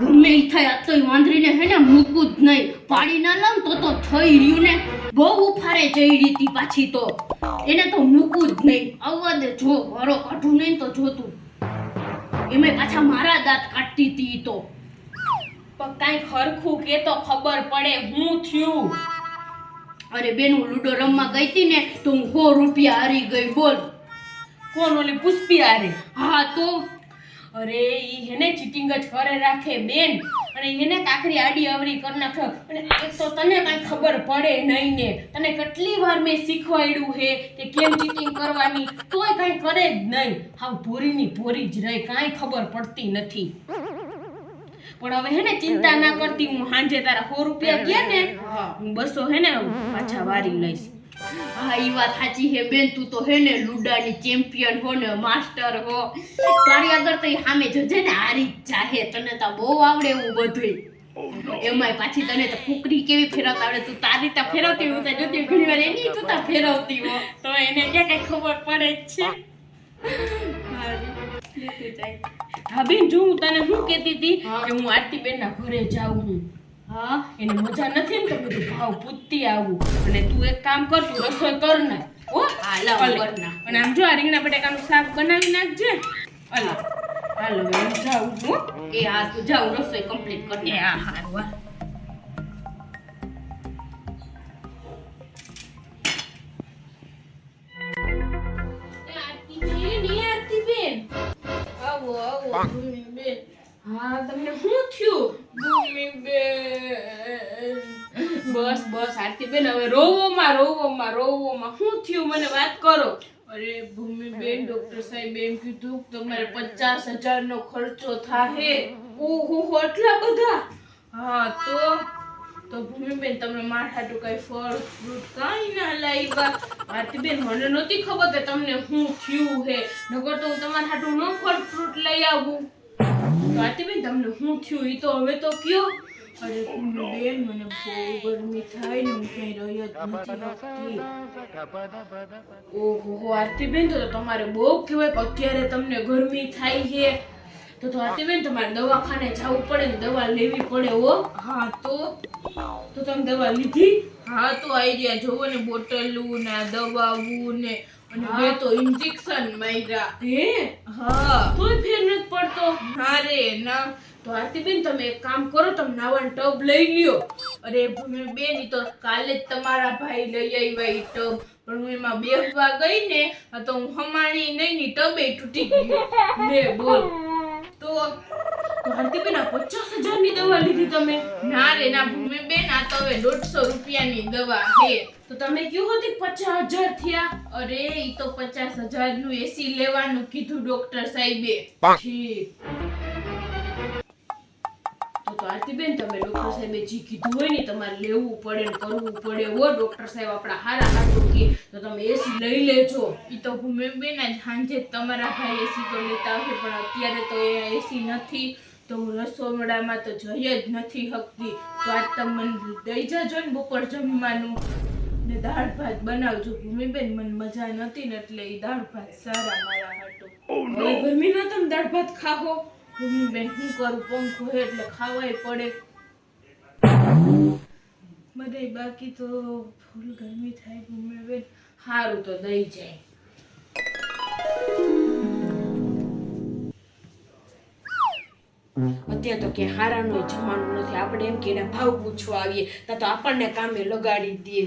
ગમે ઈ થાય આ તો વાંદરીને હે ને મૂકું જ નહીં. પાડી ના લાવ તો થઈ રહ્યું ને. બહુ ઉફારે ચડી હતી પાછી તો. એને તો મૂકું જ નહીં. આવવા દે જો વારો કાઢું નહીં તો જોતું. એમાં પાછા મારા દાંત કાઢતી હતી તો. પણ કાંઈ ખરખું કે તો ખબર પડે હું થયું. અરે બેન હું લૂડો રમવા ગઈ હતી ને તો હું 100 રૂપિયા હારી ગઈ. બોલ. કોણ ઓલી પુષ્પી આરે? હા તો અરે ઈ હેને ચીટિંગ જ કરે રાખે બેન. અને એને કાકરી આડી અવરી કરી નાખે. અને એક તો તને કાંઈ ખબર પડે નહીં ને. તને કેટલી વાર મેં શીખવાડ્યું હે કે કેમ ચીટિંગ કરવાની, તોય કાંઈ કરે જ નહીં. હાવ ભોરીની ભોરી જ રહી, કાંઈ ખબર પડતી નથી. પણ હવે હે ને ચિંતા ના કરતી, હું સાંજે તારા 100 રૂપિયા ગયા ને હું 200 હે ને પાછા વારી લઈશ. હા ઈ વાત સાચી હે બેન. તું તો હે ને લુડાની ચેમ્પિયન હો ને માસ્ટર હો. તારી આગળ તો ઈ સામે જજે ને હારી જ જાહે. તને તો બહુ આવડે એવું બધુંય. એમાંય પાછી તને તો કુકરી કેવી ફેરવતા આવડે. તું તારી તા ફેરવતી હું તો જોતી ઘણી વાર એની તું તા ફેરવતી હો. તો એને ક્યાં કઈ ખબર પડે જ છે. હા બેન જો હું તને શું કહેતી હતી કે હું આરતી બેન ના ઘરે જાઉં હું. હા એને મજા નથી ને તો બધું ભાવ પૂછતી આવું. અને તું એક કામ કર, તું રસોઈ કર ના. હો હાલા ઉપર ના. અને આમ જો આ રીંગણા બટેકાનું શાક બનાવી નાખજે. અલા હાલો હવે હું જાઉં હું. એ હા તું જાવ રસોઈ કમ્પ્લીટ કરી. એ હા હારું હા. આવો આવો ભૂમિબેન. હા તમને શું થયું ભૂમિબેન? બસ બસ આરતીબેન હવે રોવોમાં શું થયું મને વાત કરો. અરે ભૂમિબેન ડોક્ટર સાહેબ એમ કીધું કે તમારે 50,000 નો ખર્ચો થાહે. ઓહો એટલા બધા? હા તો ભૂમિબેન તમે મારા હાટુ કઈ ફળ ફ્રૂટ કાંઈ ના લાવ્યા? આરતીબેન મને નહોતી ખબર કે તમને શું થયું હે, નકર તો હું તમારા હાટુ નો ફળ ફ્રૂટ લઈ આવું. તો આરતીબેન તમને શું થયું ઈ તો હવે તો કયો. અરે ભૂમિબેન મને બહુ ગરમી થાય ને હું ક્યાંય રહી જ નથી શકતી. ઓહો આરતીબેન તો તમારે બહુ કહેવાય કે અત્યારે તમને ગરમી થાય છે. તો આરતીબેન તમારે દવાખાને જવું પડે ને દવા લેવી પડે હો. હા તો તમે દવા લીધી? હા તો આઈડિયા જોવો ને બોટલું ને દવાવું ને અને બે તો ઇન્જેક્શન માર્યા. હે? હા તોય ફેર નથી પડતો. ના રે ના. તો આરતીબેન તમે એક કામ કરો, તમે નાવાનો ટબ લઈ લ્યો. અરે ભૂમિબેન ઈ તો કાલે જ તમારા ભાઈ લઈ આવ્યા ઈ ટબ, પણ હું એમાં બેસવા ગઈ ને તો હું હમાણી નહીં ની ટબે તૂટી ગઈ. લે બોલ. તો આરતીબેન આ 50,000 ની દવા લીધી તમે? ના રે ના ભૂમિબેન આ તો હવે 150 રૂપિયાની દવા છે. તો તમે કયું હતી 50,000 થયા? અરે ઈ તો 50,000 નું એસી લેવાનું કીધું ડોક્ટર સાહેબે. ઠીક. તો આરતીબેન તમે ડોક્ટર સાહેબે જે કીધું હોય ને તમારે લેવું પડે ને કરવું પડે હો. ડોક્ટર સાહેબ આપણા હારા હાટું કે તો તમે એસી લઈ લેજો. ઈ તો ભૂમિબેન આજ સાંજે તમારા ભાઈ એસી તો લેતા હશે, પણ અત્યારે તો એ એસી નથી તો હું રસોડામાં તો જઈ જ નથી શકતી. તો આજ તમે મને દઈ જાજો ને બપોર જમવાનું ને દાળ ભાત બનાવજો. ભૂમિબેન મને મજા નથી ને એટલે ઈ દાળ ભાત સારા મારા હાટું. હવે ગરમીમાં તમે દાળ ભાત ખાઓ? ભૂમિબેન શું કરું, પંખો હે એટલે ખાવાય પડે. બધાય બાકી તો ફૂલ ગરમી થાય ભૂમિબેન. હારું તો દઈ જાય. અત્યારે તો ક્યાંય હારાનો જમાનો નથી. આપણે એમ કે એના ભાવ પૂછવા આવીએ તો આપણને કામે લગાડી દે.